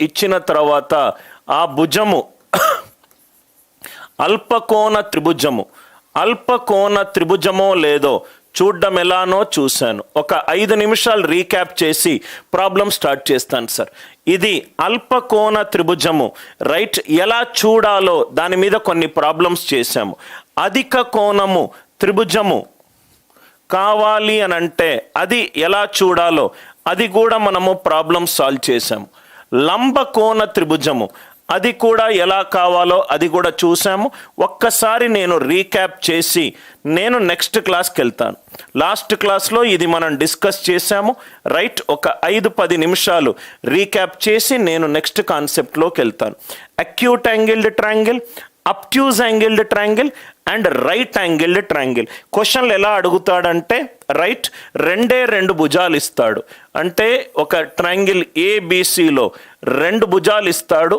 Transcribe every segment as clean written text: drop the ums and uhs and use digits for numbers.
ఇచ్చిన తర్వాత ఆ భుజము అల్పకోణ త్రిభుజమో లేదో చూడడం ఎలానో చూశాను. ఒక 5 నిమిషాలు రీక్యాప్ చేసి ప్రాబ్లం స్టార్ట్ చేస్తాను సార్. ఇది అల్పకోణ త్రిభుజము, రైట్, ఎలా చూడాలో దాని మీద కొన్ని ప్రాబ్లమ్స్ చేశాము. అధిక కోణము త్రిభుజము కావాలి అని అంటే అది ఎలా చూడాలో అది కూడా మనము ప్రాబ్లమ్ సాల్వ్ చేసాము. లంబకోణ త్రిభుజము అది కూడా ఎలా కావాలో అది కూడా చూసాము. ఒక్కసారి నేను రీక్యాప్ చేసి నేను నెక్స్ట్ క్లాస్కి వెళ్తాను. లాస్ట్ క్లాస్లో ఇది మనం డిస్కస్ చేసాము, రైట్. ఒక 5-10 నిమిషాలు రీక్యాప్ చేసి నేను నెక్స్ట్ కాన్సెప్ట్లోకి వెళ్తాను. Acute angled triangle, అబ్ట్యూజ్ angled triangle and right angled triangle. క్వశ్చన్లు ఎలా అడుగుతాడంటే, రైట్, 2 భుజాలు ఇస్తాడు. అంటే ఒక ట్రయాంగిల్ ఏబిసిలో 2 భుజాలు ఇస్తాడు.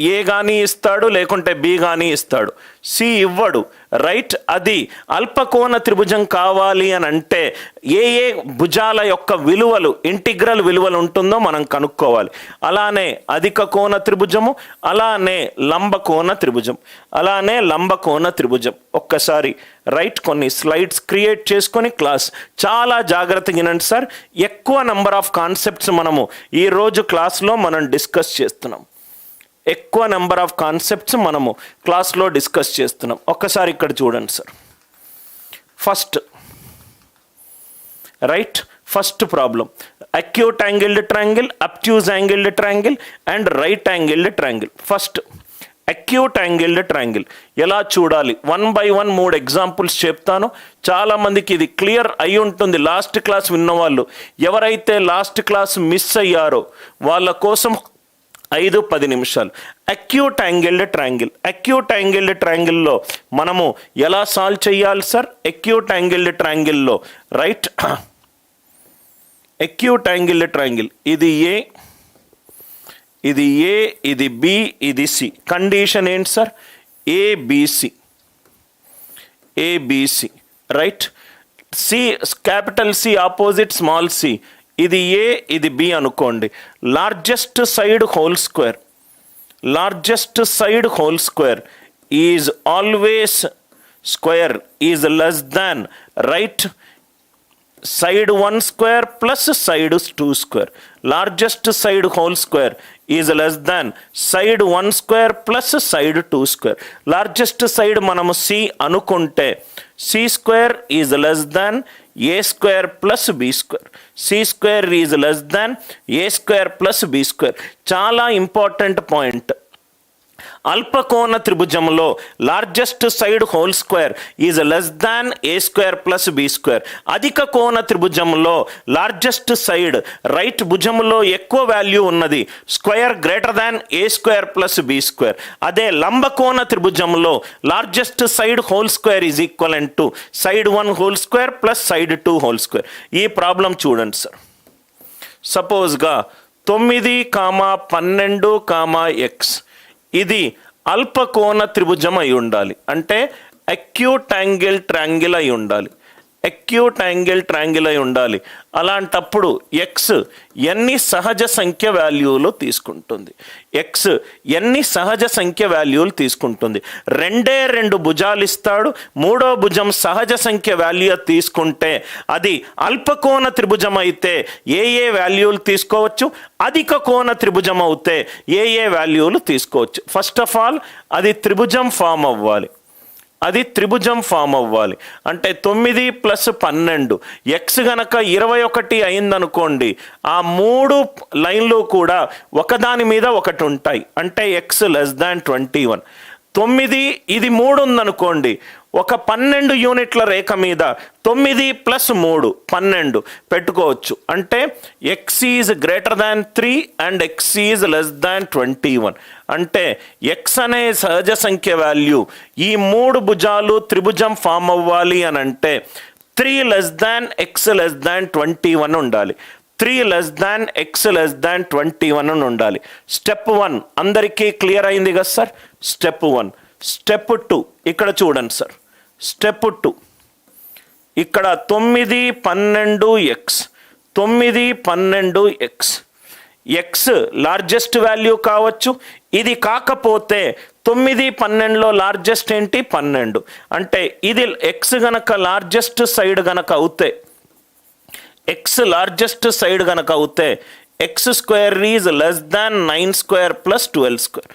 ఏ కానీ ఇస్తాడు, లేకుంటే బి కానీ ఇస్తాడు, సి ఇవ్వడు, రైట్. అది అల్పకోణ త్రిభుజం కావాలి అని అంటే ఏ భుజాల యొక్క విలువలు, ఇంటిగ్రల్ విలువలు ఉంటుందో మనం కనుక్కోవాలి. అలానే అధిక కోణ త్రిభుజము, అలానే లంబకోణ త్రిభుజం. ఒక్కసారి రైట్ కొన్ని స్లైడ్స్ క్రియేట్ చేసుకొని క్లాస్ చాలా జాగ్రత్తగా వినండి సార్. ఎక్కువ నెంబర్ ఆఫ్ కాన్సెప్ట్స్ మనము ఈరోజు క్లాస్లో మనం డిస్కస్ చేస్తున్నాం. ఎక్కువ నెంబర్ ఆఫ్ కాన్సెప్ట్స్ మనము క్లాస్లో డిస్కస్ చేస్తున్నాం. ఒక్కసారి ఇక్కడ చూడండి sir. First problem, acute angled triangle, అబ్ట్యూజ్ angled triangle and right angled triangle. First acute angled triangle ఎలా చూడాలి 1 by 1 3 ఎగ్జాంపుల్స్ చెప్తాను. చాలామందికి ఇది క్లియర్ అయి ఉంటుంది. లాస్ట్ క్లాస్ విన్నవాళ్ళు, ఎవరైతే లాస్ట్ క్లాస్ మిస్ అయ్యారో వాళ్ళ కోసం 5-10 నిమిషాలు. అక్యూట్ యాంగిల్డ్ ట్రయాంగిల్లో మనము ఎలా సాల్వ్ చేయాలి సార్? అక్యూట్ యాంగిల్డ్ ట్రయాంగిల్లో, రైట్, అక్యూట్ యాంగిల్డ్ ట్రయాంగిల్ ఇది ఏ, ఇది బి, ఇది సి. కండిషన్ ఏంటి sir? ABC, right. C, capital C opposite small C. ఇది ఏ, ఇది బి అనుకోండి. Largest side whole square is always square is less than, right, side 1 square plus side 2 square. Largest side whole square is less than side 1 square plus side 2 square. Largest side మనము c అనుకుంటే c square is less than a square plus b square. c square is less than a square plus b square. చాలా important point. అల్పకోణ త్రిభుజంలో largest side whole square is less than A square plus B square. అధిక కోణ త్రిభుజంలో largest side, right భుజంలో ఎక్కువ value ఉన్నది, square greater than A square plus B square. అదే లంబకోణ త్రిభుజంలో largest side whole square is equivalent to side 1 whole square plus side 2 whole square. ఈ ప్రాబ్లం చూడండి సార్. సపోజ్గా 9, 12, x ఇది అల్పకోణ త్రిభుజం అయి ఉండాలి. అంటే అక్యూట్ యాంగిల్ ట్రయాంగిల్ అయి ఉండాలి. అలాంటప్పుడు ఎక్స్ ఎన్ని సహజ సంఖ్య వాల్యూలు తీసుకుంటుంది? రెండు భుజాలు ఇస్తాడు. మూడో భుజం సహజ సంఖ్య వాల్యూ తీసుకుంటే అది అల్పకోణ త్రిభుజం అయితే ఏ వాల్యూలు తీసుకోవచ్చు? అధిక కోణ త్రిభుజం అవుతే ఏ వాల్యూలు తీసుకోవచ్చు? ఫస్ట్ ఆఫ్ ఆల్ అది త్రిభుజం ఫామ్ అవ్వాలి. అంటే 9 + 12 ఎక్స్ గనక 21 అయిందనుకోండి, ఆ 3 లైన్లు కూడా ఒకదాని మీద ఒకటి ఉంటాయి. అంటే ఎక్స్ లెస్ దాన్ 21. 9 ఇది 3 ఉందనుకోండి, ఒక 12 యూనిట్ల రేఖ మీద 9 + 3 12 పెట్టుకోవచ్చు. అంటే X is greater than 3 and X is less than 21. అంటే ఎక్స్ అనే సహజ సంఖ్య వాల్యూ ఈ 3 భుజాలు త్రిభుజం ఫామ్ అవ్వాలి అని అంటే 3 less than x less than 21 ఉండాలి. 3 less than x less than 21 ఉండాలి. స్టెప్ 1 అందరికీ క్లియర్ అయింది కదా సార్? స్టెప్ 1. స్టెప్ 2 ఇక్కడ చూడండి సార్. స్టెప్ 2 ఇక్కడ 9, 12 x ఎక్స్ లార్జెస్ట్ వాల్యూ కావచ్చు. ఇది కాకపోతే 9, 12లో లార్జెస్ట్ ఏంటి 12. అంటే ఇది ఎక్స్ గనక లార్జెస్ట్ సైడ్ గనక అవుతే, ఎక్స్ లార్జెస్ట్ సైడ్ గనక అవుతే X square is less than 9 square plus 12 square.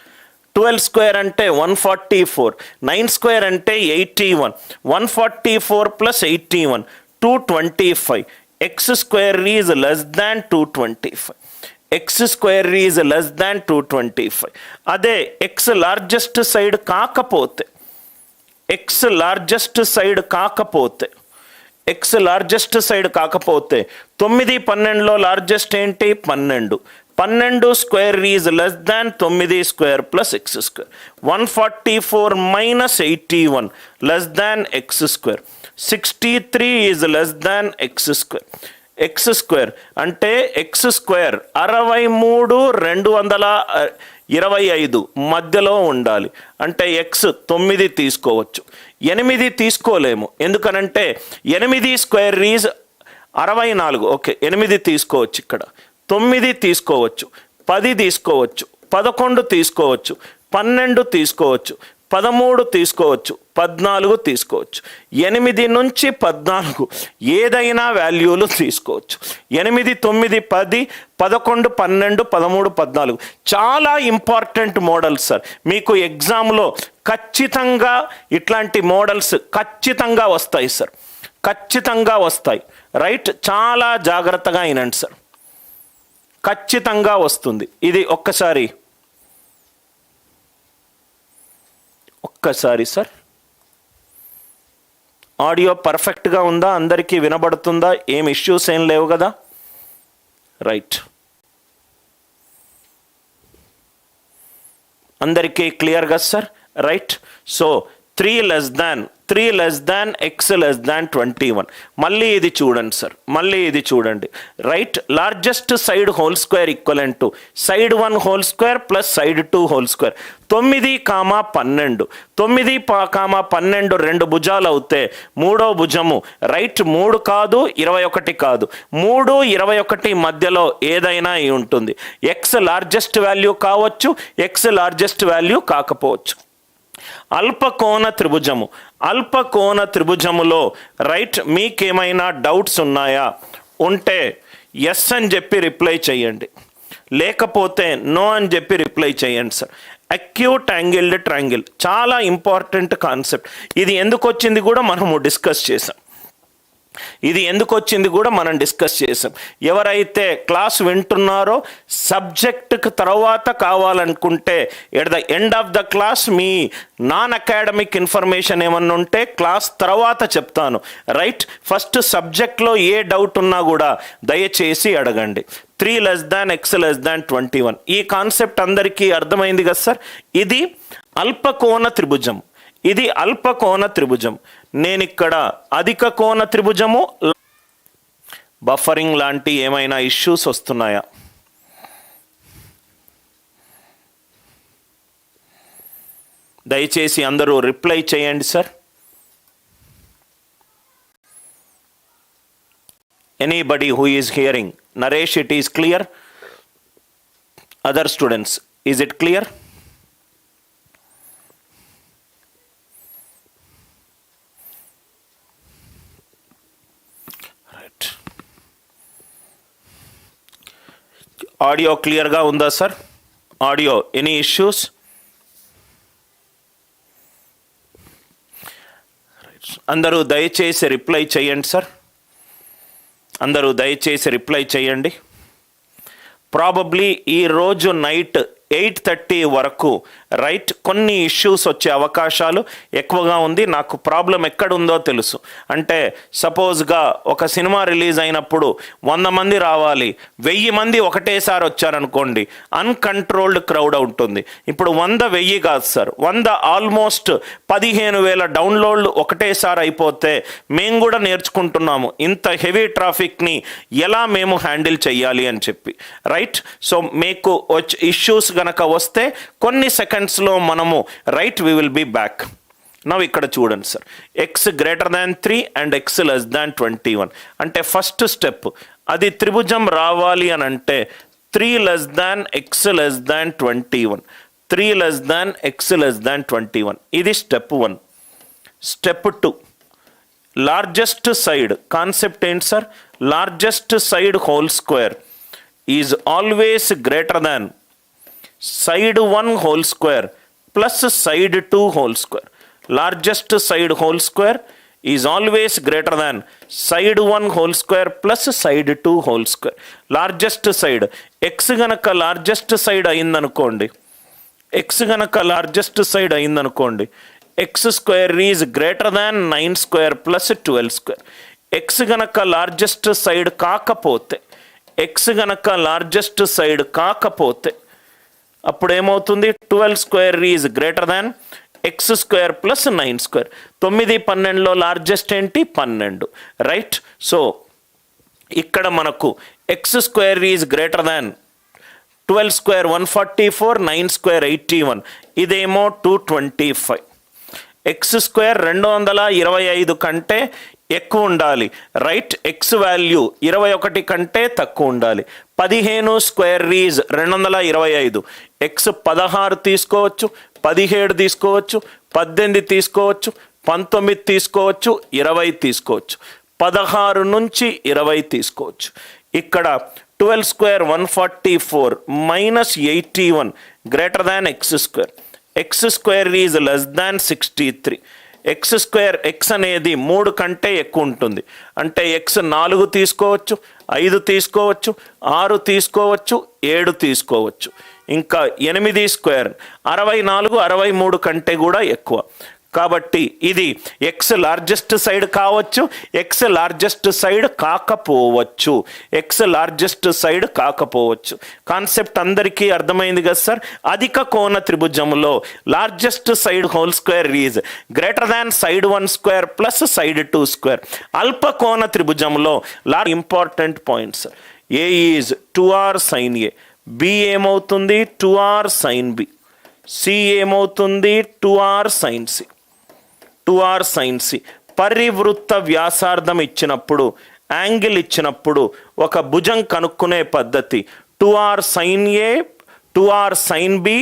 12 square అంటే 144, 9 స్క్వేర్ అంటే 81, 144 plus 81 225. X square is less than 225. X square is less దాన్ 225. అదే ఎక్స్ లార్జెస్ట్ సైడ్ కాకపోతే, ఎక్స్ లార్జెస్ట్ సైడ్ కాకపోతే, X largest side కాకపోతే 9, 12లో largest ఏంటి 12. 12 square is less than 9 square plus X square. 144 minus 81 less than X square. 63 is less than X square. X square అంటే X square 63 225 మధ్యలో ఉండాలి. అంటే X 9 తీసుకోవచ్చు, 8 తీసుకోలేము. ఎందుకనంటే 8 స్క్వేర్ ఈజ్ 64. ఓకే, 8 తీసుకోవచ్చు, ఇక్కడ 9 తీసుకోవచ్చు, 10 తీసుకోవచ్చు, 11 తీసుకోవచ్చు, 12 తీసుకోవచ్చు, 13 తీసుకోవచ్చు, 14 తీసుకోవచ్చు. 8 నుంచి 14 ఏదైనా వాల్యూలు తీసుకోవచ్చు. 8, 9, 10, 11, 12, 13, 14 చాలా ఇంపార్టెంట్ మోడల్స్ సార్. మీకు ఎగ్జామ్లో ఖచ్చితంగా ఇట్లాంటి మోడల్స్ ఖచ్చితంగా వస్తాయి సార్, ఖచ్చితంగా వస్తాయి. రైట్, చాలా జాగ్రత్తగా వినండి సార్, ఖచ్చితంగా వస్తుంది. ఇది ఒక్కసారి సార్ ఆడియో పర్ఫెక్ట్గా ఉందా? అందరికీ వినబడుతుందా? ఏం ఇష్యూస్ ఏం లేవు కదా? రైట్, అందరికీ క్లియర్గా sir? Right, so 3 less than x less than 21. మళ్ళీ ఇది చూడండి సార్, మళ్ళీ ఇది చూడండి. Right, largest side whole square equivalent to side 1 whole square plus side 2 whole square. 9, 12 9, 12 రెండు భుజాలు అవుతే మూడో భుజము రైట్ 3 కాదు 21 కాదు, 3, 21 మధ్యలో ఏదైనా ఉంటుంది. ఎక్స్ లార్జెస్ట్ వాల్యూ కావచ్చు, ఎక్స్ లార్జెస్ట్ వాల్యూ కాకపోవచ్చు. అల్పకోణ త్రిభుజము, అల్పకోణ త్రిభుజములో రైట్ మీకేమైనా డౌట్స్ ఉన్నాయా? ఉంటే ఎస్ అని చెప్పి రిప్లై చేయండి, లేకపోతే నో అని చెప్పి రిప్లై చేయండి సార్. అక్యూట్ యాంగిల్డ్ ట్రయాంగిల్ చాలా ఇంపార్టెంట్ కాన్సెప్ట్. ఇది ఎందుకు వచ్చింది కూడా మనము డిస్కస్ చేసాం, ఎవరైతే క్లాస్ వింటున్నారో సబ్జెక్టుకు తర్వాత కావాలనుకుంటే at the end of the class me non academic information ఏమన్నా ఉంటే క్లాస్ తర్వాత చెప్తాను. రైట్, ఫస్ట్ సబ్జెక్ట్లో ఏ డౌట్ ఉన్నా కూడా దయచేసి అడగండి. 3 less than x less than 21 ఈ కాన్సెప్ట్ అందరికీ అర్థమైంది కదా సార్? ఇది అల్పకోణ త్రిభుజం, ఇది అల్పకోణ త్రిభుజం. నేను ఇక్కడ అధిక కోణ త్రిభుజము, బఫరింగ్ లాంటి ఏమైనా ఇష్యూస్ వస్తున్నాయా? దయచేసి అందరూ రిప్లై చేయండి sir. Anybody who is hearing? Naresh, it is clear? Other students, is it clear? Audio క్లియర్గా ఉందా సార్? Audio any issues? అందరూ దయచేసి రిప్లై చేయండి సార్, అందరూ దయచేసి రిప్లై చేయండి. ప్రాబబ్లీ ఈరోజు నైట్ 8:30 వరకు రైట్ కొన్ని ఇష్యూస్ వచ్చే అవకాశాలు ఎక్కువగా ఉంది. నాకు ప్రాబ్లం ఎక్కడుందో తెలుసు. అంటే సపోజ్గా ఒక సినిమా రిలీజ్ అయినప్పుడు 100 మంది రావాలి, 1000 మంది ఒకటేసారి వచ్చారనుకోండి, అన్కంట్రోల్డ్ క్రౌడ్ ఉంటుంది. ఇప్పుడు 100, 1000 కాదు సార్, 100 ఆల్మోస్ట్ 15,000 డౌన్లోడ్లు ఒకటేసారి అయిపోతే మేము కూడా నేర్చుకుంటున్నాము ఇంత హెవీ ట్రాఫిక్ని ఎలా మేము హ్యాండిల్ చేయాలి అని చెప్పి. రైట్, సో మీకు ఇష్యూస్ గనక వస్తే కొన్ని సెకండ్స్లో మనము right we will be back. Now ఇక్కడ చూడండి sir, x greater than 3 and x less than 21 అంటే ఫస్ట్ స్టెప్. అది త్రిభుజం రావాలి అని అంటే 3 less than x less than 21. 3 less than x less than 21. ఇది step 1. Step 2, largest side concept ఏంటి sir? Largest side whole square is always greater than side 1 whole square plus side 2 whole square. Largest side whole square is always greater than side 1 whole square plus side 2 whole square. Largest side X గనక largest side అయిందనుకోండి, X గనక largest side అయిందనుకోండి, X square is greater than 9 square plus 12 square. X గనక largest side కాకపోతే, X గనక largest side కాకపోతే అప్పుడు ఏమవుతుంది? 12 square is greater than X square plus 9 square. 9, 12లో లార్జెస్ట్ ఏంటి? 12, రైట్? సో ఇక్కడ మనకు X square is greater than 12 square 144, 9 square 81, ఇదేమో 225. ఎక్స్ స్క్వేర్ 225 కంటే ఎక్కువ ఉండాలి, రైట్? ఎక్స్ వాల్యూ 21 కంటే తక్కువ ఉండాలి. 15 స్క్వేర్ ఈజ్ 225. ఎక్స్ 16 తీసుకోవచ్చు, 17 తీసుకోవచ్చు, 18 తీసుకోవచ్చు, 19 తీసుకోవచ్చు, 20 తీసుకోవచ్చు. 16 నుంచి 20 తీసుకోవచ్చు. ఇక్కడ 12 square 144 minus 81 greater than X square. X square is less than 63. X square X అనేది 3 కంటే ఎక్కువ ఉంటుంది. అంటే ఎక్స్ 4 తీసుకోవచ్చు, 5 తీసుకోవచ్చు, 6 తీసుకోవచ్చు, 7 తీసుకోవచ్చు. ఇంకా 8 స్క్వేర్ 64, 63 కంటే కూడా ఎక్కువ. కాబట్టి ఇది ఎక్స్ లార్జెస్ట్ సైడ్ కావచ్చు, ఎక్స్ లార్జెస్ట్ సైడ్ కాకపోవచ్చు, ఎక్స్ లార్జెస్ట్ సైడ్ కాకపోవచ్చు. కాన్సెప్ట్ అందరికీ అర్థమైంది కదా సార్? అధిక కోణ త్రిభుజంలో largest side whole square is greater than side 1 square plus side 2 square. అల్ప కోణ త్రిభుజంలో important points, A is 2r sine A, B ఏమవుతుంది 2r సైన్ బి, సి ఏమవుతుంది 2r sine C, 2r sine C. పరివృత్త వ్యాసార్థం ఇచ్చినప్పుడు, యాంగిల్ ఇచ్చినప్పుడు ఒక భుజం కనుక్కునే పద్ధతి 2r sine A, 2r sine B,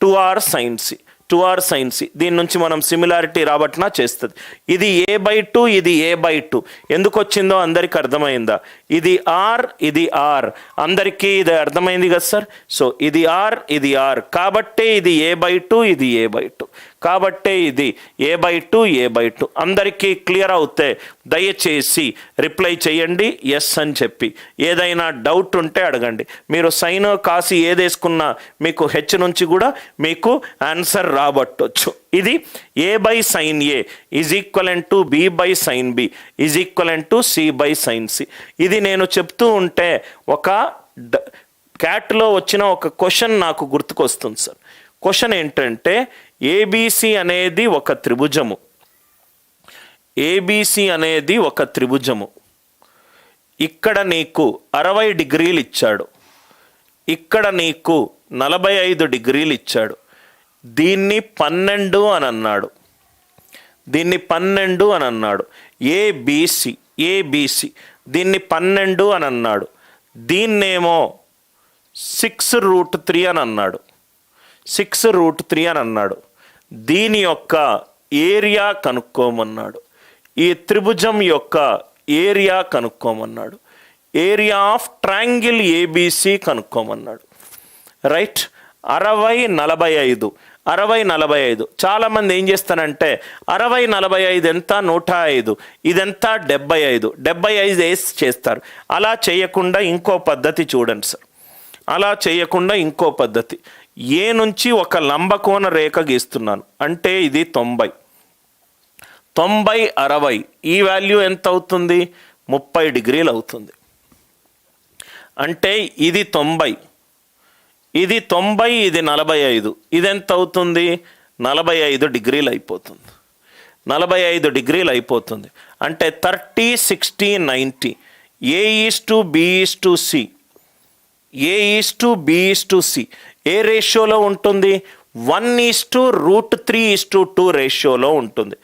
2r sine C, 2r sine C. దీని నుంచి మనం సిమిలారిటీ రాబట్టినా చేస్తుంది. ఇది a/2, ఇది a/2. ఎందుకు వచ్చిందో అందరికి అర్థమైందా? ఇది r, ఇది r. అందరికీ ఇది అర్థమైంది కదా సార్? సో ఇది r, ఇది r. కాబట్టే ఇది a/2, ఇది a/2. కాబట్టే ఇది a/2, a/2. అందరికీ క్లియర్ అవుతే దయచేసి రిప్లై చేయండి ఎస్ అని చెప్పి. ఏదైనా డౌట్ ఉంటే అడగండి. మీరు సైన్ కాసి ఏదేసుకున్నా మీకు హెచ్ నుంచి కూడా మీకు ఆన్సర్ రాబట్టొచ్చు. ఇది a sine A is equivalent to b sine B is equivalent to c sine C. ఇది నేను చెప్తూ ఉంటే ఒక క్యాట్లో వచ్చిన ఒక క్వశ్చన్ నాకు గుర్తుకొస్తుంది సార్. క్వశ్చన్ ఏంటంటే, ఏబిసి అనేది ఒక త్రిభుజము, ఏబిసి అనేది ఒక త్రిభుజము. ఇక్కడ నీకు 60 డిగ్రీలు ఇచ్చాడు, ఇక్కడ నీకు 45 డిగ్రీలు ఇచ్చాడు. దీన్ని 12 అని అన్నాడు, దీన్ని 12 అని అన్నాడు. ఏబిసి, ఏబిసి దీన్ని 12 అని అన్నాడు. దీన్నేమో 6√3 అని అన్నాడు, 6√3 అని అన్నాడు. దీని యొక్క ఏరియా కనుక్కోమన్నాడు, ఈ త్రిభుజం యొక్క ఏరియా కనుక్కోమన్నాడు, ఏరియా ఆఫ్ ట్రయాంగిల్ ఏబిసి కనుక్కోమన్నాడు, రైట్? 60, 45, 60, 45. చాలామంది ఏం చేస్తారంటే 60, 45 ఎంత? 105. ఇదంతా 75, 75 వేసి చేస్తారు. అలా చేయకుండా ఇంకో పద్ధతి చూడండి సార్, అలా చేయకుండా ఇంకో పద్ధతి. ఏ నుంచి ఒక లంబకోణ రేఖ గీస్తున్నాను అంటే ఇది 90, 90, 60. ఈ వాల్యూ ఎంత అవుతుంది? 30 డిగ్రీలు అవుతుంది. అంటే ఇది 90, ఇది 90, ఇది 45. ఇది ఎంత అవుతుంది? 45 డిగ్రీలు అయిపోతుంది, 45 డిగ్రీలు అయిపోతుంది. అంటే 30, 60, 90. A:B:C, A:B:C ఏ రేషియోలో ఉంటుంది? 1:√3:2 రేషియోలో ఉంటుంది,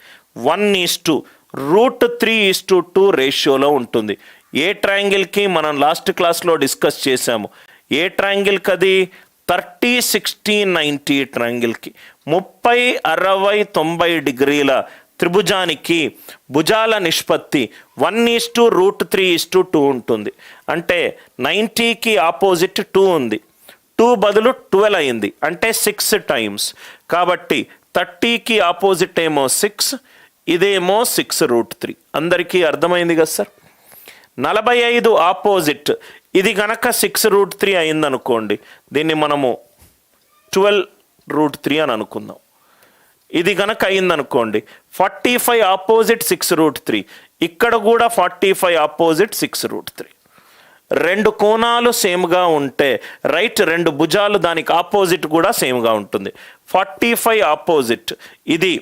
1:√3:2 రేషియోలో ఉంటుంది. ఏ ట్రయాంగిల్కి మనం లాస్ట్ క్లాస్లో డిస్కస్ చేసాము, ఏ ట్రయాంగిల్కి అది? 30, 60, 90 ట్రయాంగిల్కి. 30, 60, 90 డిగ్రీల త్రిభుజానికి భుజాల నిష్పత్తి 1:√3:2 ఉంటుంది. అంటే 90కి ఆపోజిట్ 2 ఉంది, 2 బదులు 12 అయింది, అంటే 6 టైమ్స్. కాబట్టి 30కి ఆపోజిట్ ఏమో 6, ఇదేమో 6√3. అందరికీ అర్థమైంది కదా సార్? 45 ఆపోజిట్, ఇది కనుక 6√3 అయిందనుకోండి, దీన్ని మనము 12√3 అని అనుకుందాం. ఇది కనుక అయిందనుకోండి 45 ఆపోజిట్ 6√3, ఇక్కడ కూడా 45 ఆపోజిట్ 6√3. రెండు కోణాలు సేమ్గా ఉంటే రైట్, రెండు భుజాలు దానికి ఆపోజిట్ కూడా సేమ్గా ఉంటుంది. 45 ఆపోజిట్ ఇది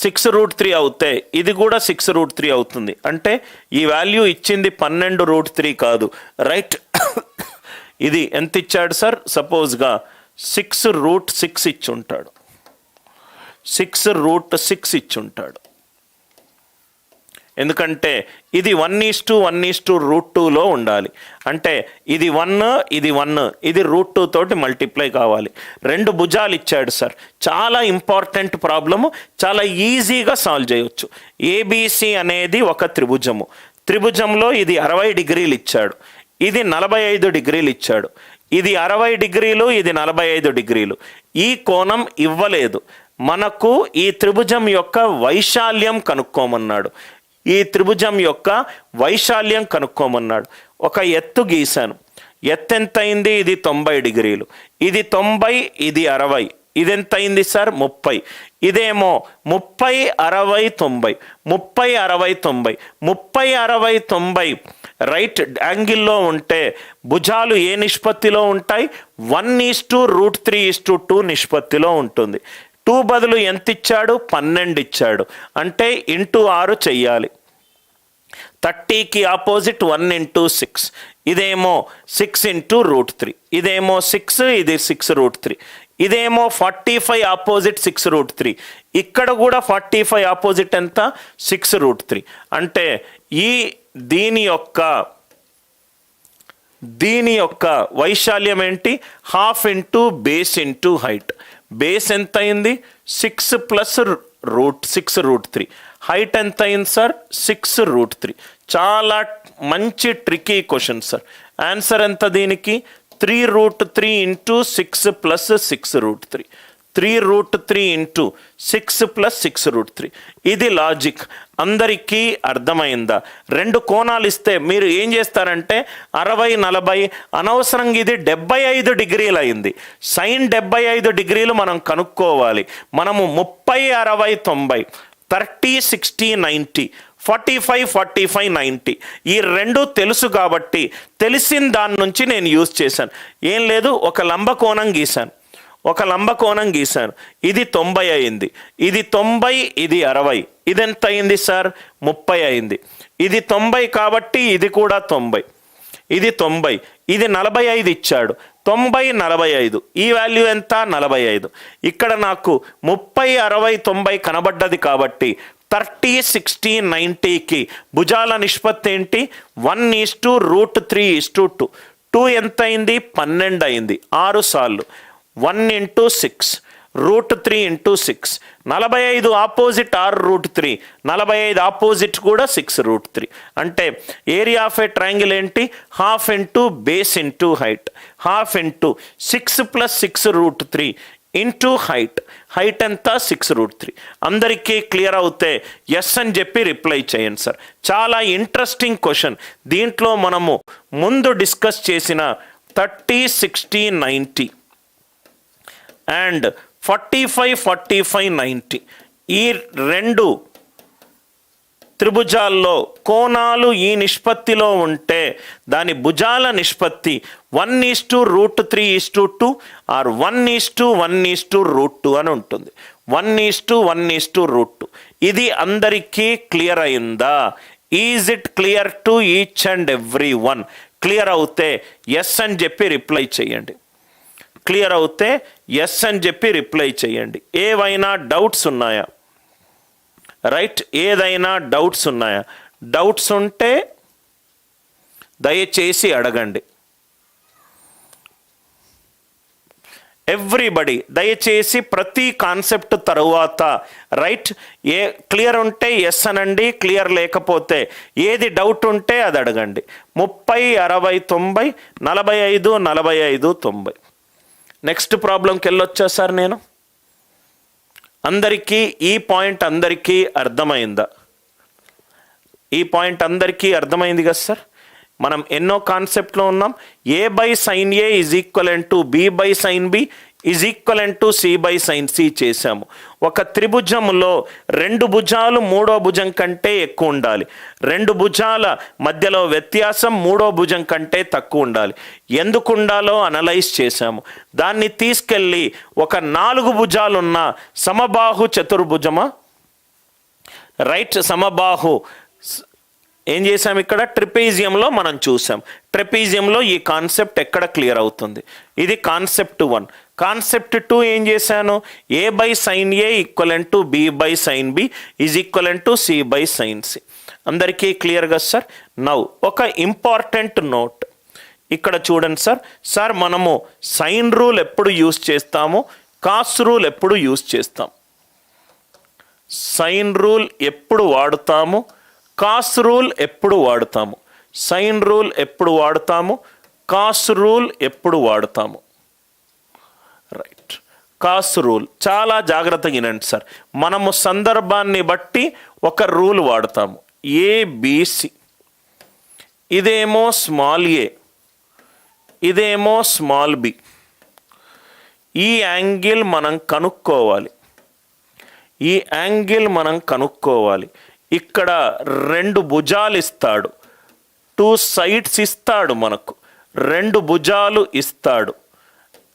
6√3 అవుతే ఇది కూడా 6√3 అవుతుంది. అంటే ఈ వాల్యూ ఇచ్చింది 12√3 కాదు, రైట్. ఇది ఎంత ఇచ్చాడు సార్? సపోజ్గా 6√6 ఇచ్చి ఉంటాడు, 6√6 ఇచ్చి ఉంటాడు. ఎందుకంటే ఇది 1:1:√2లో ఉండాలి. అంటే ఇది 1, ఇది 1, ఇది √2 తోటి మల్టిప్లై కావాలి. రెండు భుజాలు ఇచ్చాడు సార్. చాలా ఇంపార్టెంట్ ప్రాబ్లము, చాలా ఈజీగా సాల్వ్ చేయవచ్చు. ఏబిసి అనేది ఒక త్రిభుజము. త్రిభుజంలో ఇది 60 డిగ్రీలు ఇచ్చాడు, ఇది 45 డిగ్రీలు ఇచ్చాడు. ఇది 60 డిగ్రీలు, ఇది 45 డిగ్రీలు. ఈ కోణం ఇవ్వలేదు. మనకు ఈ త్రిభుజం యొక్క వైశాల్యం కనుక్కోమన్నాడు. ఈ త్రిభుజం యొక్క వైశాల్యం కనుక్కోమన్నాడు. ఒక ఎత్తు గీశాను. ఎత్తు ఎంత అయింది? ఇది 90 డిగ్రీలు, ఇది 90, ఇది 60. ఇది ఎంత అయింది సార్? 30. ఇదేమో 30, 60, 90, 30, 60, 90, 30, 60, 90 రైట్ యాంగిల్లో ఉంటే భుజాలు ఏ నిష్పత్తిలో ఉంటాయి? 1:√3:2 నిష్పత్తిలో ఉంటుంది. 2 బదులు ఎంత ఇచ్చాడు? 12 ఇచ్చాడు. అంటే ఇంటూ 6 చెయ్యాలి. 30కి ఆపోజిట్ 1:6. ఇదేమో 6:√3, ఇదేమో 6, ఇది 6√3. ఇదేమో 45 ఆపోజిట్ 6√3. ఇక్కడ కూడా 45 ఆపోజిట్ ఎంత? 6√3. అంటే దీని యొక్క వైశాల్యం ఏంటి? ½ into base into height. Base ఎంత అయింది? 6 + √6√3. హైట్ ఎంత అయింది సార్? 6√3. చాలా మంచి ట్రికీ క్వశ్చన్ సార్. ఆన్సర్ ఎంత దీనికి? 3√3 ఇంటూ 6 + 6√3. 3√3 ఇంటూ 6 + 6√3. ఇది లాజిక్. అందరికీ అర్థమైందా? రెండు కోణాలు ఇస్తే మీరు ఏం చేస్తారంటే 60, 40 అనవసరంగా ఇది 75 డిగ్రీలు అయింది. సైన్ 75 డిగ్రీలు మనం కనుక్కోవాలి. మనము 30, 60, 90, 30, 60, 90, 45, 45, 90 ఈ రెండు తెలుసు కాబట్టి తెలిసిన దాని నుంచి నేను యూజ్ చేశాను. ఏం లేదు, ఒక లంబకోణం గీశాను, ఇది 90 అయింది, ఇది 90, ఇది 60. ఇది ఎంత అయింది సార్? 30 అయింది. ఇది 90 కాబట్టి ఇది కూడా 90, ఇది 90, ఇది 45 ఇచ్చాడు. 90, 45 ఈ వాల్యూ ఎంత? 45. ఇక్కడ నాకు 30, 60, 90 కనబడ్డది కాబట్టి 30, 60, 90కి భుజాల నిష్పత్తి ఏంటి? 1:√3:2. 2 ఎంత అయింది? 12 అయింది. 6 సార్లు 1:6, √3:6. 45 ఆపోజిట్ 6√3, 45 ఆపోజిట్ కూడా 6√3. అంటే ఏరియా ఆఫ్ ఏ ట్రయాంగిల్ ఏంటి? ½ into base into height, ½ into 6 + 6√3 into height. Height ఎంత? 6√3. అందరికీ క్లియర్ అవుతే ఎస్ అని చెప్పి రిప్లై చేయండి సార్. చాలా ఇంట్రెస్టింగ్ క్వశ్చన్. దీంట్లో మనము ముందు డిస్కస్ చేసిన 30, 60, 90 అండ్ 45, 45, 90 ఈ రెండు త్రిభుజాల్లో కోణాలు ఈ నిష్పత్తిలో ఉంటే దాని భుజాల నిష్పత్తి 1:√3:2 ఆర్ 1:1:√2 అని ఉంటుంది. 1:1:√2. ఇది అందరికీ క్లియర్ అయిందా? Is it clear to each and every one? Clear అవుతే ఎస్ అని చెప్పి రిప్లై చేయండి. క్లియర్ అవుతే ఎస్ అని చెప్పి రిప్లై చేయండి. ఏవైనా డౌట్స్ ఉన్నాయా? రైట్, ఏదైనా డౌట్స్ ఉన్నాయా? డౌట్స్ ఉంటే దయచేసి అడగండి. ఎవ్రీబడి దయచేసి ప్రతి కాన్సెప్ట్ తరువాత రైట్ క్లియర్ ఉంటే ఎస్ అనండి, క్లియర్ లేకపోతే ఏది డౌట్ ఉంటే అది అడగండి. 30, 60, 90, 45, 45, 90. నెక్స్ట్ ప్రాబ్లంకి వెళ్ళొచ్చా సార్? నేను అందరికీ ఈ పాయింట్ అందరికీ అర్థమైందా? ఈ పాయింట్ అందరికీ అర్థమైంది కదా సార్? మనం ఎన్నో కాన్సెప్ట్లో ఉన్నాం. A by sin A is equivalent to B by sin B is equivalent to C by sin C చేశాము. ఒక త్రిభుజంలో 2 భుజాలు 3వ భుజం కంటే ఎక్కువ ఉండాలి, 2 భుజాల మధ్యలో వ్యత్యాసం 3వ భుజం కంటే తక్కువ ఉండాలి. ఎందుకు ఉండాలో అనలైజ్ చేశాము. దాన్ని తీసుకెళ్ళి ఒక 4 భుజాలున్న సమబాహు చతుర్భుజమా రైట్ సమబాహు ఏం చేసాం? ఇక్కడ ట్రిపీజియంలో మనం చూసాం. ట్రిపీజియంలో ఈ కాన్సెప్ట్ ఎక్కడ క్లియర్ అవుతుంది? ఇది కాన్సెప్ట్ 1. కాన్సెప్ట్ 2 ఏం చేశాను? A by sin A equivalent to B by sin B is equivalent to C by sin C. అందరికీ క్లియర్గా సార్? నౌ ఒక ఇంపార్టెంట్ నోట్ ఇక్కడ చూడండి సార్. సార్ మనము సైన్ రూల్ ఎప్పుడు యూజ్ చేస్తాము, కాస్ రూల్ ఎప్పుడు యూజ్ చేస్తాం? సైన్ రూల్ ఎప్పుడు వాడుతాము, కాస్ రూల్ ఎప్పుడు వాడుతాము? సైన్ రూల్ ఎప్పుడు వాడుతాము, కాస్ రూల్ ఎప్పుడు వాడుతాము? రైట్, కాస్ రూల్ చాలా జాగ్రత్తగా వినండి సార్. మనము సందర్భాన్ని బట్టి ఒక రూల్ వాడతాము. ABC, ఇదేమో స్మాల్ a, ఇదేమో స్మాల్ b. ఈ యాంగిల్ మనం కనుక్కోవాలి, ఈ యాంగిల్ మనం కనుక్కోవాలి. ఇక్కడ 2 భుజాలు ఇస్తాడు, 2 సైడ్స్ ఇస్తాడు, మనకు 2 భుజాలు ఇస్తాడు.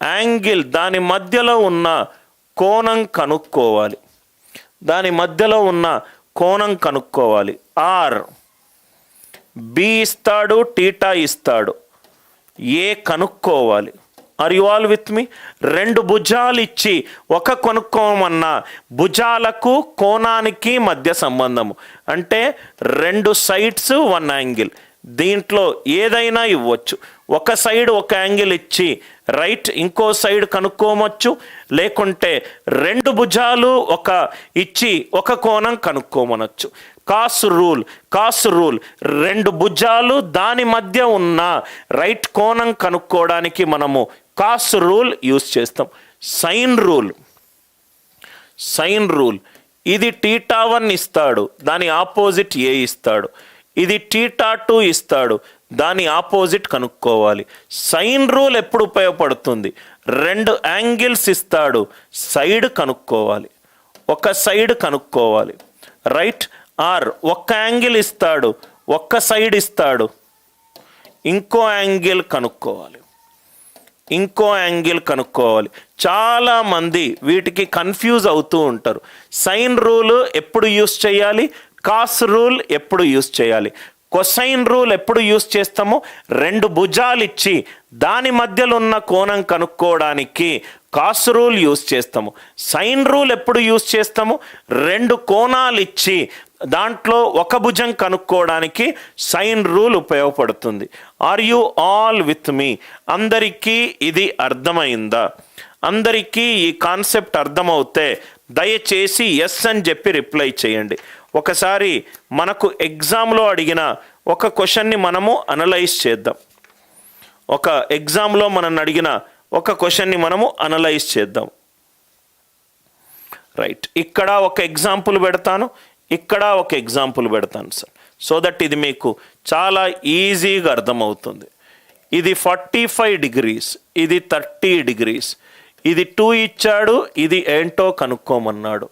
యాంగిల్ దాని మధ్యలో ఉన్న కోణం కనుక్కోవాలి, దాని మధ్యలో ఉన్న కోణం కనుక్కోవాలి. ఆర్ బి ఇస్తాడు, టీటా ఇస్తాడు, ఏ కనుక్కోవాలి. Are you all with me? 2 భుజాలు ఇచ్చి ఒక కొనుక్కోమన్నా భుజాలకు కోణానికి మధ్య సంబంధము అంటే 2 సైడ్స్ 1 యాంగిల్. దీంట్లో ఏదైనా ఇవ్వచ్చు. ఒక సైడ్ ఒక యాంగిల్ ఇచ్చి రైట్ ఇంకో సైడ్ కనుక్కోవచ్చు, లేకుంటే 2 భుజాలు ఒక ఇచ్చి ఒక కోణం కనుక్కోమనొచ్చు. కాస్ రూల్, కాస్ రూల్ 2 భుజాలు దాని మధ్య ఉన్న రైట్ కోణం కనుక్కోవడానికి మనము కాస్ రూల్ యూజ్ చేస్తాం. సైన్ రూల్, సైన్ రూల్ ఇది θ1 ఇస్తాడు, దాని ఆపోజిట్ ఏ ఇస్తాడు. ఇది θ2 ఇస్తాడు, దాని ఆపోజిట్ కనుక్కోవాలి. సైన్ రూల్ ఎప్పుడు ఉపయోగపడుతుంది? 2 యాంగిల్స్ ఇస్తాడు, సైడ్ కనుక్కోవాలి, ఒక సైడ్ కనుక్కోవాలి రైట్. ఆర్ ఒక్క యాంగిల్ ఇస్తాడు, ఒక్క సైడ్ ఇస్తాడు, ఇంకో యాంగిల్ కనుక్కోవాలి, ఇంకో యాంగిల్ కనుక్కోవాలి. చాలామంది వీటికి కన్ఫ్యూజ్ అవుతూ ఉంటారు. సైన్ రూల్ ఎప్పుడు యూస్ చేయాలి, కాస్ రూల్ ఎప్పుడు యూస్ చేయాలి. కొసైన్ రూల్ ఎప్పుడు యూస్ చేస్తాము? 2 భుజాలు ఇచ్చి దాని మధ్యలో ఉన్న కోణం కనుక్కోవడానికి కాస్ రూల్ యూస్ చేస్తాము. సైన్ రూల్ ఎప్పుడు యూస్ చేస్తాము? 2 కోణాలు ఇచ్చి దాంట్లో ఒక భుజం కనుక్కోవడానికి సైన్ రూల్ ఉపయోగపడుతుంది. Are you all with me? అందరికీ ఇది అర్థమైందా? అందరికీ ఈ కాన్సెప్ట్ అర్థమవుతే దయచేసి ఎస్ అని చెప్పి రిప్లై చేయండి. ఒకసారి మనకు ఎగ్జామ్లో అడిగిన ఒక క్వశ్చన్ని మనము అనలైజ్ చేద్దాం. ఒక ఎగ్జామ్లో మనల్ని అడిగిన ఒక క్వశ్చన్ని మనము అనలైజ్ చేద్దాం. రైట్, ఇక్కడ ఒక ఎగ్జాంపుల్ పెడతాను, ఇక్కడ ఒక ఎగ్జాంపుల్ పెడతాను సార్, సో దట్ ఇది మీకు చాలా ఈజీగా అర్థమవుతుంది. ఇది 45 degrees, ఇది 30 degrees, ఇది 2 ఇచ్చాడు, ఇది ఏంటో కనుక్కోమన్నాడు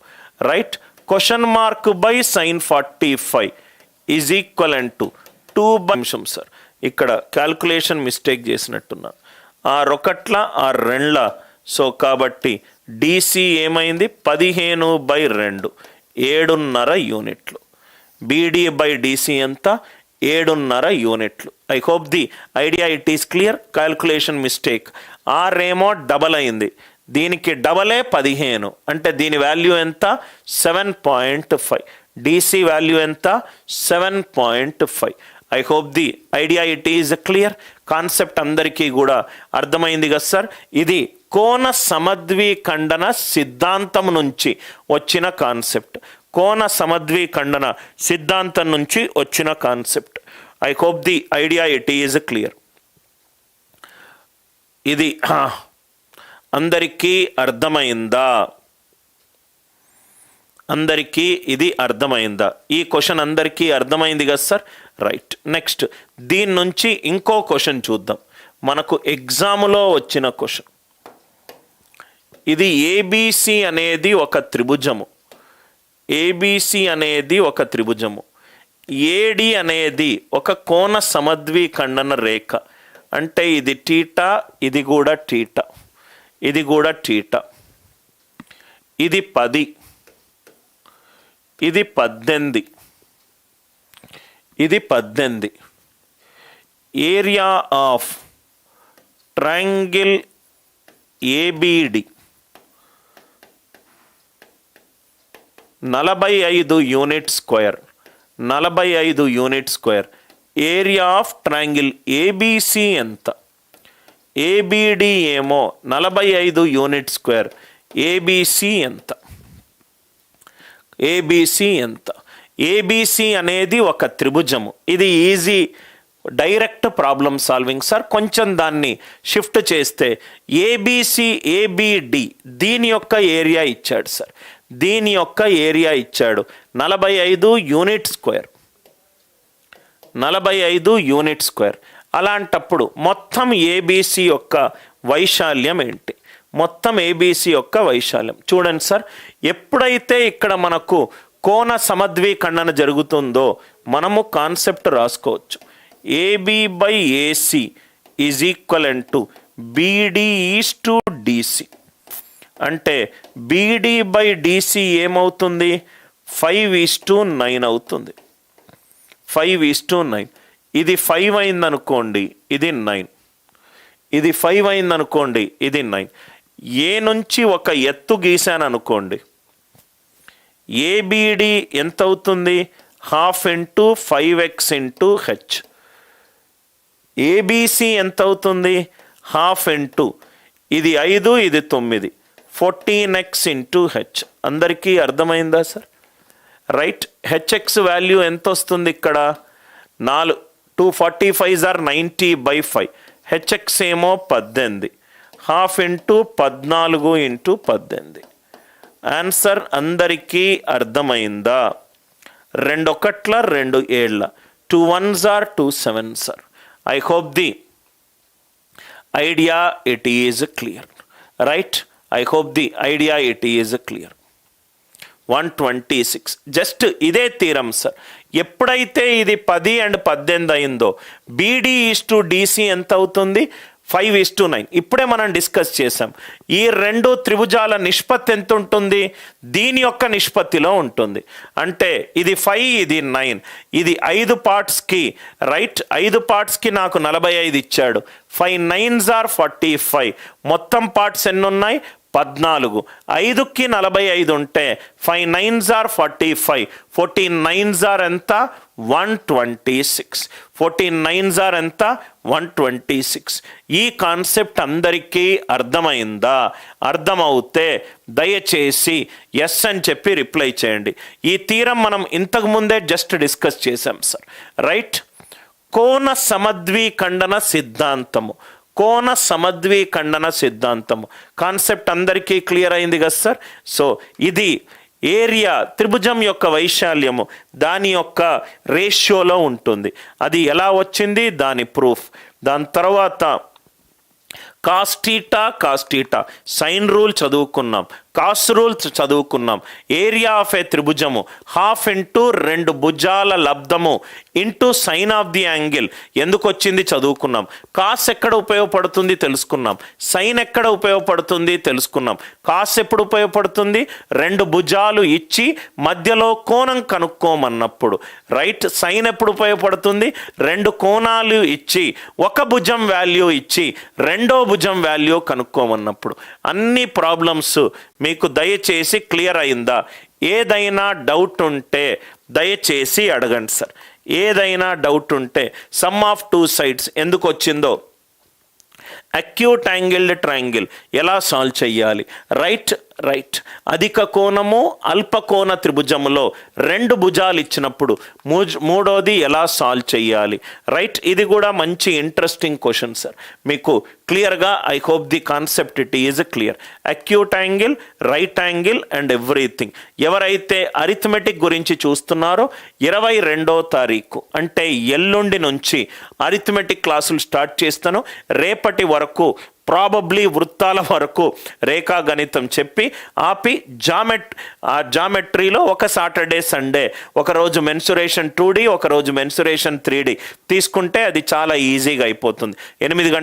right. Question mark by sine 45 is equivalent to 2 by నిమిషం సార్, ఇక్కడ క్యాల్కులేషన్ మిస్టేక్ చేసినట్టున్నా. 6 సో కాబట్టి డిసి ఏమైంది? 15/2 7.5 యూనిట్లు. బీడీ బై డిసి ఎంత? 7.5 యూనిట్లు. I hope the idea it is clear. Calculation mistake. Or ఏమో డబల్ అయింది, దీనికి డబలే 15 అంటే దీని వాల్యూ ఎంత? 7.5. డిసి వాల్యూ ఎంత? 7.5. I hope the idea it is clear. Concept అందరికీ కూడా అర్థమైంది కదా సార్. ఇది కోణ సమద్విఖండన సిద్ధాంతం నుంచి వచ్చిన కాన్సెప్ట్. కోణ సమద్విఖండన సిద్ధాంతం నుంచి వచ్చిన concept. I hope the idea it is clear. ఇది అందరికీ అర్థమైందా? అందరికీ ఇది అర్థమైందా? ఈ క్వశ్చన్ అందరికీ అర్థమైంది కదా సార్? రైట్. నెక్స్ట్ దీని నుంచి ఇంకో క్వశ్చన్ చూద్దాం. మనకు ఎగ్జామ్లో వచ్చిన క్వశ్చన్. ఇది ఏబిసి అనేది ఒక త్రిభుజము. ఏబిసి అనేది ఒక త్రిభుజము. ఏడి అనేది ఒక కోణ సమద్విఖండన రేఖ. అంటే ఇది టీటా, ఇది కూడా టీటా, ఇది కూడా టీటా. ఇది 10, ఇది 18, ఇది 18. Area of triangle ABD 45 unit square. 45 unit square. Area of triangle ABC ఎంత? ఏబిడి ఏమో 45 యూనిట్ స్క్వేర్. ఏబిసి ఎంత? ఏబిసి ఎంత? ఏబిసి అనేది ఒక త్రిభుజము. ఇది easy direct problem solving sir. కొంచెం దాన్ని షిఫ్ట్ చేస్తే ఏబిసి ఏబిడి దీని యొక్క ఏరియా ఇచ్చాడు సార్. దీని యొక్క ఏరియా ఇచ్చాడు 45 యూనిట్ స్క్వేర్. 45 unit square. అలాంటప్పుడు మొత్తం ఏబిసి యొక్క వైశాల్యం ఏంటి? మొత్తం ఏబిసి యొక్క వైశాల్యం చూడండి సార్. ఎప్పుడైతే ఇక్కడ మనకు కోణ సమద్విఖండన జరుగుతుందో మనము కాన్సెప్ట్ రాసుకోవచ్చు. AB by AC is equivalent to BD is to DC. అంటే బీడి బై డిసి ఏమవుతుంది? 5:9 అవుతుంది. 5:9. ఇది 5 అయిందనుకోండి, ఇది 9. ఇది 5 అయిందనుకోండి, ఇది 9. ఏ నుంచి ఒక ఎత్తు గీసాను అనుకోండి, ఏబిడి ఎంత అవుతుంది? ½ into 5x into H. ABC ఎంత అవుతుంది? ½ ఇంటూ ఇది 5, ఇది 9, 14x ఇంటూ హెచ్. అందరికీ అర్థమైందా సార్? రైట్. హెచ్ఎక్స్ వాల్యూ ఎంత వస్తుంది ఇక్కడ? 4. 245 ఆర్ 90/5. హెచ్ఎక్స్ ఏమో 18. ½ ఇంటూ 14 ఇంటూ 18. ఆన్సర్ అందరికీ అర్థమైందా? 2 1 2 7. 2 1s are 2 7s are. I hope the idea it is clear. Right. I hope the idea it is clear. 126. జస్ట్ ఇదే థీరం సార్. ఎప్పుడైతే ఇది 10 and 18 అయిందో బీడీ ఈజ్ టు డిసి ఎంత అవుతుంది? 5:9. ఇప్పుడే మనం డిస్కస్ చేసాం. ఈ 2 త్రిభుజాల నిష్పత్తి ఎంత ఉంటుంది? దీని యొక్క నిష్పత్తిలో ఉంటుంది. అంటే ఇది 5, ఇది 9. ఇది 5 పార్ట్స్కి. రైట్. 5 పార్ట్స్కి నాకు 45 ఇచ్చాడు. 5 9s ఆర్ 45. మొత్తం పార్ట్స్ ఎన్ని ఉన్నాయి? 14. 5కి 45 ఉంటే 5 9s ఆర్ 45. 14 9s ఆర్ ఎంత? 126. 14 9s ఆర్ ఎంత? 126. ఈ కాన్సెప్ట్ అందరికీ అర్థమైందా? అర్థమవుతే దయచేసి ఎస్ అని చెప్పి రిప్లై చేయండి. ఈ థీరం మనం ఇంతకుముందే జస్ట్ డిస్కస్ చేసాం సార్. రైట్. కోణ సమద్విఖండన సిద్ధాంతము. కోణ సమద్విఖండన సిద్ధాంతము కాన్సెప్ట్ అందరికీ క్లియర్ అయింది కదా సార్? సో ఇది ఏరియా త్రిభుజం యొక్క వైశాల్యము దాని యొక్క రేషియోలో ఉంటుంది. అది ఎలా వచ్చింది? దాని ప్రూఫ్. దాని తర్వాత కాస్టీటా సైన్ రూల్ చదువుకున్నాం, కాస్ రూల్ చదువుకున్నాం. ఏరియా ఆఫ్ ఏ త్రిభుజము 1/2 ఇంటూ 2 భుజాల లబ్ధము into sine of the angle ఎందుకు వచ్చింది చదువుకున్నాం. కాస్ ఎక్కడ ఉపయోగపడుతుంది తెలుసుకున్నాం. సైన్ ఎక్కడ ఉపయోగపడుతుంది తెలుసుకున్నాం. కాస్ ఎప్పుడు ఉపయోగపడుతుంది? 2 భుజాలు ఇచ్చి మధ్యలో కోణం కనుక్కోమన్నప్పుడు. రైట్. సైన్ ఎప్పుడు ఉపయోగపడుతుంది? 2 కోణాలు ఇచ్చి ఒక భుజం వాల్యూ ఇచ్చి రెండో భుజం వాల్యూ కనుక్కోమన్నప్పుడు. అన్ని ప్రాబ్లమ్స్ మీకు దయచేసి క్లియర్ అయిందా? ఏదైనా డౌట్ ఉంటే దయచేసి అడగండి సార్. ఏదైనా డౌట్ ఉంటే సమ్ ఆఫ్ 2 సైడ్స్ ఎందుకు వచ్చిందో అక్యూట్ యాంగిల్డ్ ట్రయాంగిల్ ఎలా సాల్వ్ చేయాలి, రైట్ అధిక కోణము అల్ప కోణ త్రిభుజములో 2 భుజాలు ఇచ్చినప్పుడు మూడోది ఎలా సాల్వ్ చేయాలి, రైట్. ఇది కూడా మంచి ఇంట్రెస్టింగ్ క్వశ్చన్ సార్. మీకు క్లియర్గా I hope the concept it is clear. Acute angle, right angle and everything. ఎవరైతే అరిథమెటిక్ గురించి చూస్తున్నారో 22వ తారీఖు అంటే ఎల్లుండి నుంచి అరిథమెటిక్ క్లాసులు స్టార్ట్ చేస్తాను. రేపటి వరకు ప్రాబబ్లీ వృత్తాల వరకు రేఖాగణితం చెప్పి ఆపి జామెట్రీలో ఒక సాటర్డే సండే ఒకరోజు మెన్సురేషన్ 2D ఒకరోజు మెన్సురేషన్ 3D తీసుకుంటే అది చాలా ఈజీగా అయిపోతుంది. 8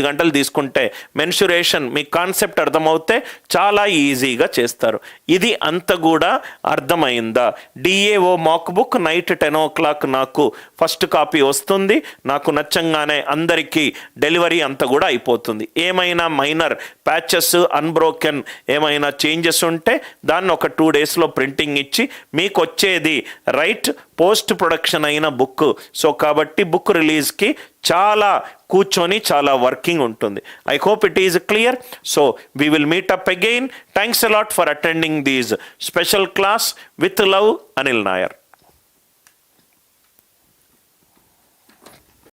గంటలు తీసుకుంటే మెన్సురేషన్ మీ కాన్సెప్ట్ అర్థమవుతే చాలా ఈజీగా చేస్తారు. ఇది అంత కూడా అర్థమైందా? DAO మాక్ బుక్ నైట్ 10 o'clock నాకు ఫస్ట్ కాపీ వస్తుంది. నాకు నచ్చంగానే అందరికీ డెలివరీ అంతా కూడా అయిపోతుంది. ఏమైనా మైనర్ ప్యాచెస్ అన్బ్రోకెన్ ఏమైనా చేంజెస్ ఉంటే దాన్ని ఒక 2 daysలో ప్రింటింగ్ ఇచ్చి మీకు వచ్చేది రైట్ పోస్ట్ ప్రొడక్షన్ అయిన బుక్. సో కాబట్టి బుక్ రిలీజ్కి చాలా కూర్చొని చాలా వర్కింగ్ ఉంటుంది. I hope it is clear. So we will meet up again. Thanks a lot for attending these special class with love, Anil Nair.